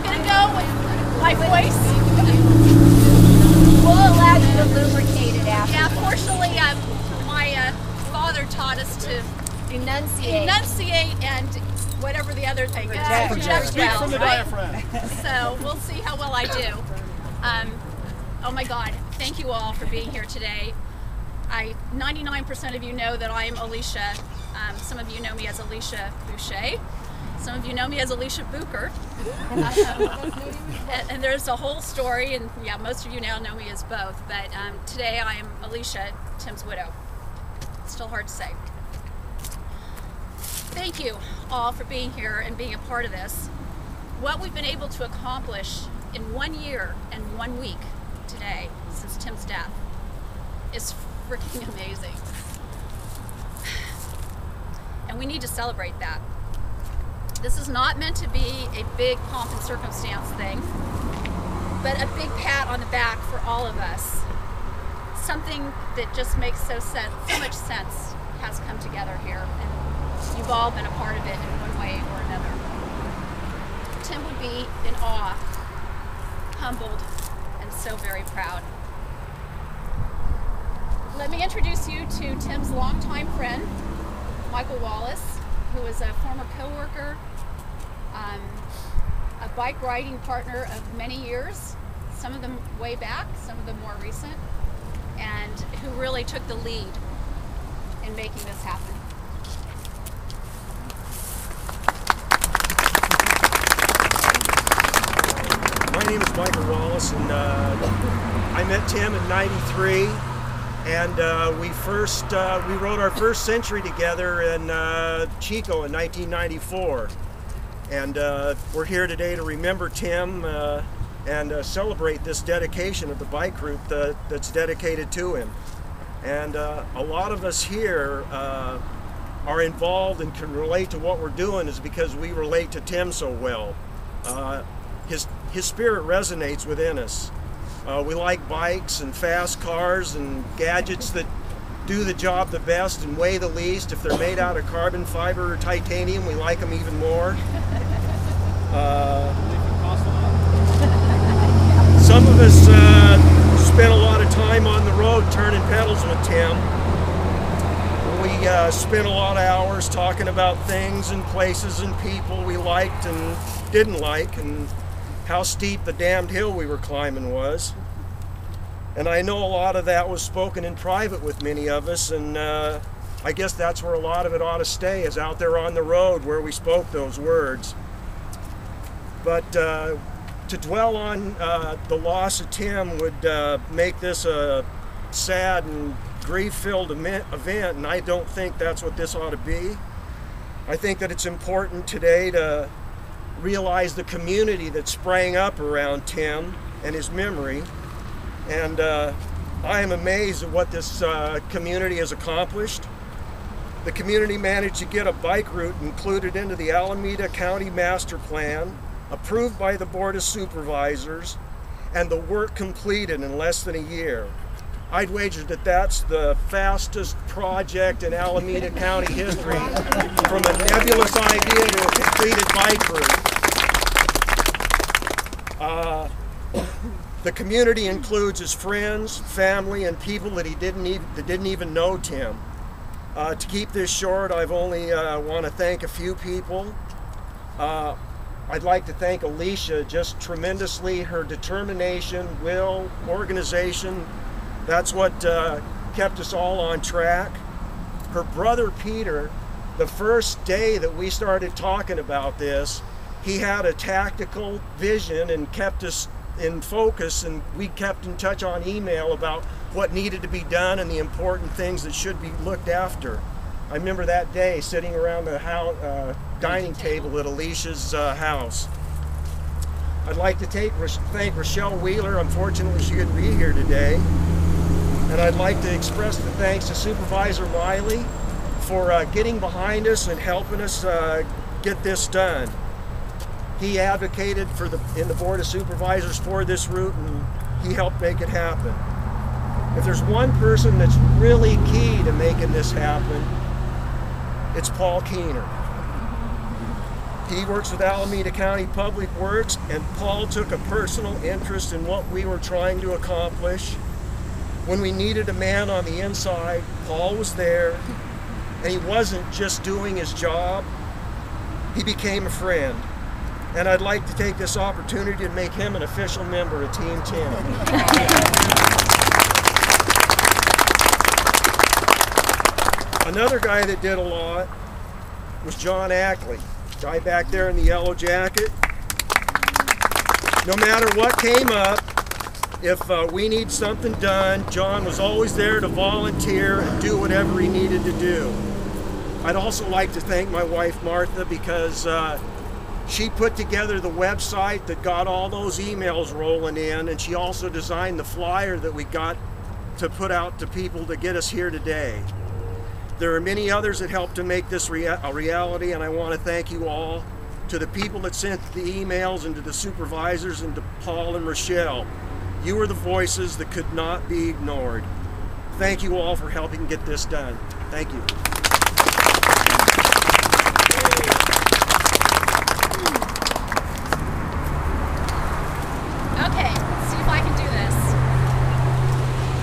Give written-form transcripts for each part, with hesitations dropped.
going to go with my voice. We'll allow you to lubricate it after. Yeah, fortunately, my father taught us to enunciate and whatever the other thing is. Speak from the diaphragm. So we'll see how well I do. Oh my God, thank you all for being here today. 99% of you know that I am Alicia. Some of you know me as Alicia Bucher. Some of you know me as Alicia Bucher. And there's a whole story, and yeah, most of you now know me as both, but today I am Alicia, Tim's widow. It's still hard to say. Thank you all for being here and being a part of this. What we've been able to accomplish in 1 year and 1 week today, since Tim's death, is freaking amazing. And we need to celebrate that. This is not meant to be a big pomp and circumstance thing, but a big pat on the back for all of us. Something that just makes so much sense has come together here, and you've all been a part of it in one way or another. Tim would be in awe, humbled, and so very proud. Let me introduce you to Tim's longtime friend, Michael Wallace, who is a former co-worker, a bike riding partner of many years, some of them way back, some of them more recent, and who really took the lead in making this happen. My name is Michael Wallace, and I met Tim in '93. And we rode our first century together in Chico in 1994. And we're here today to remember Tim and celebrate this dedication of the bike group that's dedicated to him. And a lot of us here are involved and can relate to what we're doing is because we relate to Tim so well. His spirit resonates within us. We like bikes and fast cars and gadgets that do the job the best and weigh the least. If they're made out of carbon fiber or titanium, we like them even more. Some of us spent a lot of time on the road turning pedals with Tim. We spent a lot of hours talking about things and places and people we liked and didn't like, and how steep the damned hill we were climbing was. And I know a lot of that was spoken in private with many of us, and I guess that's where a lot of it ought to stay, is out there on the road where we spoke those words. But to dwell on the loss of Tim would make this a sad and grief-filled event, and I don't think that's what this ought to be. I think that it's important today to realize the community that sprang up around Tim and his memory, and I am amazed at what this community has accomplished. The community managed to get a bike route included into the Alameda County Master Plan, approved by the Board of Supervisors, and the work completed in less than a year. I'd wager that that's the fastest project in Alameda County history, from a nebulous idea to a completed bike route. The community includes his friends, family, and people that didn't even know Tim. To keep this short, I've only want to thank a few people. I'd like to thank Alicia just tremendously. Her determination, will, organization, that's what kept us all on track. Her brother Peter, the first day that we started talking about this, he had a tactical vision and kept us in focus, and we kept in touch on email about what needed to be done and the important things that should be looked after. I remember that day sitting around the dining table at Alicia's house. I'd like to thank Rochelle Wheeler. Unfortunately, she couldn't be here today. And I'd like to express the thanks to Supervisor Miley for getting behind us and helping us get this done. He advocated in the Board of Supervisors for this route, and he helped make it happen. If there's one person that's really key to making this happen, it's Paul Keener. He works with Alameda County Public Works, and Paul took a personal interest in what we were trying to accomplish. When we needed a man on the inside, Paul was there, and he wasn't just doing his job, he became a friend. And I'd like to take this opportunity to make him an official member of Team Tim. Another guy that did a lot was John Ackley, guy back there in the yellow jacket. No matter what came up, if we need something done, John was always there to volunteer and do whatever he needed to do. I'd also like to thank my wife Martha, because she put together the website that got all those emails rolling in, and she also designed the flyer that we got to put out to people to get us here today. There are many others that helped to make this a reality, and I want to thank you all. To the people that sent the emails, and to the supervisors, and to Paul and Rochelle. You were the voices that could not be ignored. Thank you all for helping get this done. Thank you. Okay, let's see if I can do this.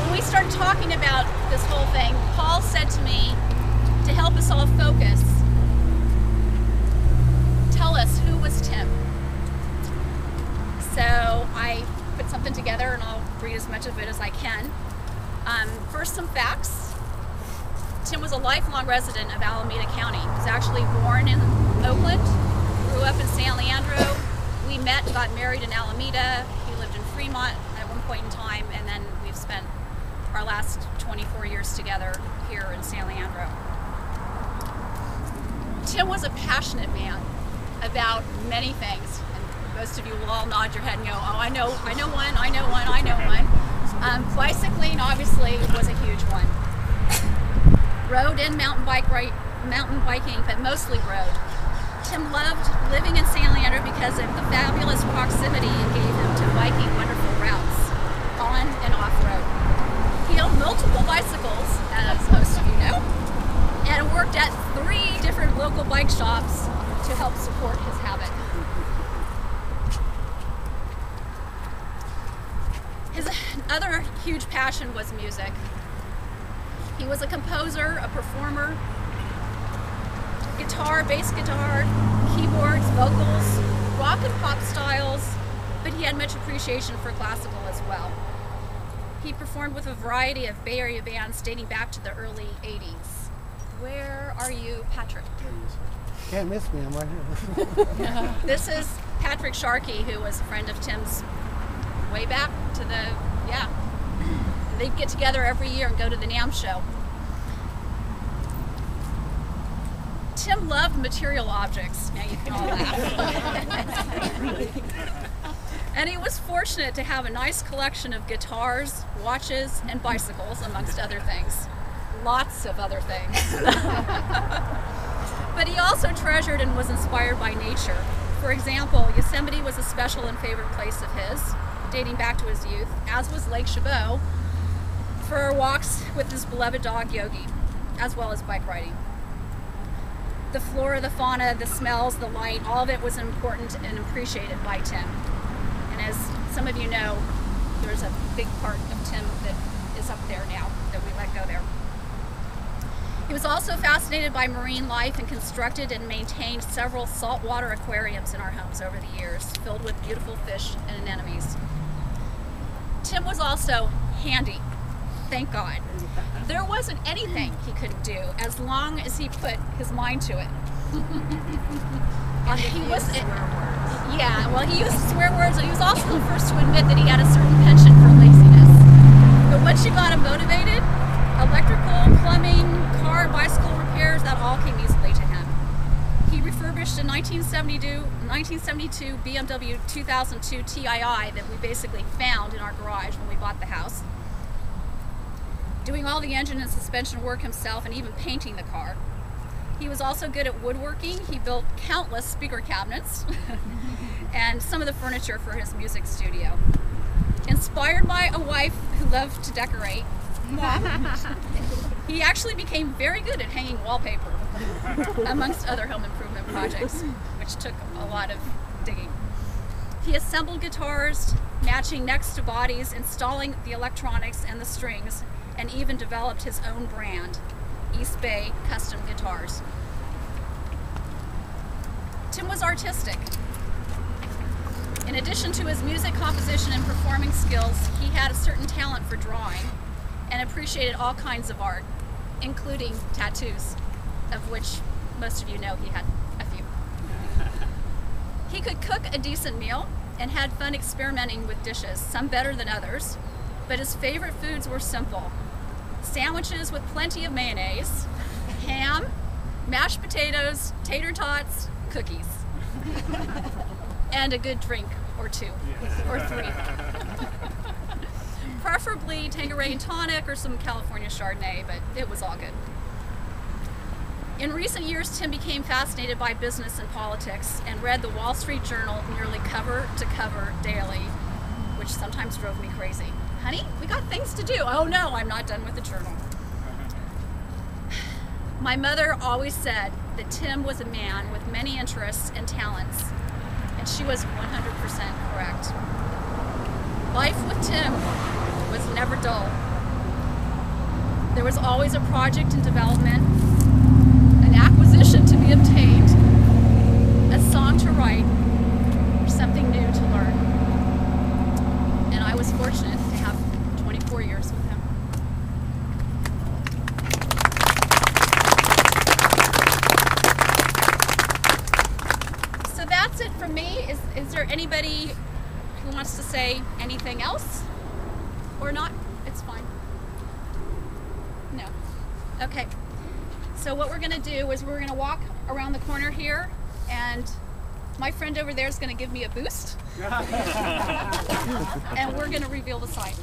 When we started talking about this whole thing, Paul said to me, to help us all focus, tell us, who was Tim? So I put something together, and I'll read as much of it as I can. First, some facts. Tim was a lifelong resident of Alameda County. He was actually born in Oakland, grew up in San Leandro. We met, got married in Alameda. He lived in Fairmont at one point in time, and then we've spent our last 24 years together here in San Leandro. Tim was a passionate man about many things, and most of you will all nod your head and go, oh, I know one. Bicycling obviously was a huge one. Road and mountain biking, but mostly road. Tim loved living in San Leandro because of the fabulous proximity it gave him to biking wonderful routes, on and off road. He owned multiple bicycles, as most of you know, and worked at 3 different local bike shops to help support his habit. His other huge passion was music. He was a composer, a performer, guitar, bass guitar, keyboards, vocals, rock and pop styles, but he had much appreciation for classical as well. He performed with a variety of Bay Area bands dating back to the early 80s. Where are you, Patrick? Can't miss me, I'm right here. This is Patrick Sharkey, who was a friend of Tim's way back to the, they'd get together every year and go to the NAMM show. Tim loved material objects. Now you can all laugh. And he was fortunate to have a nice collection of guitars, watches, and bicycles, amongst other things. Lots of other things. But he also treasured and was inspired by nature. For example, Yosemite was a special and favorite place of his, dating back to his youth, as was Lake Chabot, for walks with his beloved dog Yogi, as well as bike riding. The flora, the fauna, the smells, the light, all of it was important and appreciated by Tim. And as some of you know, there's a big part of Tim that is up there now that we let go there. He was also fascinated by marine life and constructed and maintained several saltwater aquariums in our homes over the years, filled with beautiful fish and anemones. Tim was also handy, thank God. There wasn't anything he couldn't do as long as he put his mind to it. He used swear words, and he was also the first to admit that he had a certain penchant for laziness. But once you got him motivated, electrical, plumbing, car, bicycle repairs, that all came easily to him. He refurbished a 1972 BMW 2002 TII that we basically found in our garage when we bought the house, doing all the engine and suspension work himself and even painting the car. He was also good at woodworking. He built countless speaker cabinets and some of the furniture for his music studio. Inspired by a wife who loved to decorate, he actually became very good at hanging wallpaper, amongst other home improvement projects. which took a lot of digging. He assembled guitars, matching necks to bodies, installing the electronics and the strings, and even developed his own brand, East Bay Custom Guitars. Tim was artistic. In addition to his music composition and performing skills, he had a certain talent for drawing and appreciated all kinds of art, including tattoos, of which most of you know he had a few. He could cook a decent meal and had fun experimenting with dishes, some better than others, but his favorite foods were simple. Sandwiches with plenty of mayonnaise, ham, mashed potatoes, tater tots, cookies, and a good drink or two, or three. Preferably Tanqueray and tonic or some California Chardonnay, but it was all good. In recent years, Tim became fascinated by business and politics and read the Wall Street Journal nearly cover to cover daily, which sometimes drove me crazy. Honey, we got things to do. Oh no, I'm not done with the journal. My mother always said that Tim was a man with many interests and talents, and she was 100% correct. Life with Tim was never dull. There was always a project in development, an acquisition to be obtained, a song to write, or something new to learn. And I was fortunate to have 24 years with him. So that's it from me. Is there anybody who wants to say anything else? Or not? It's fine. No. Okay. So what we're going to do is we're going to walk around the corner here, and my friend over there is going to give me a boost. And we're going to reveal the site.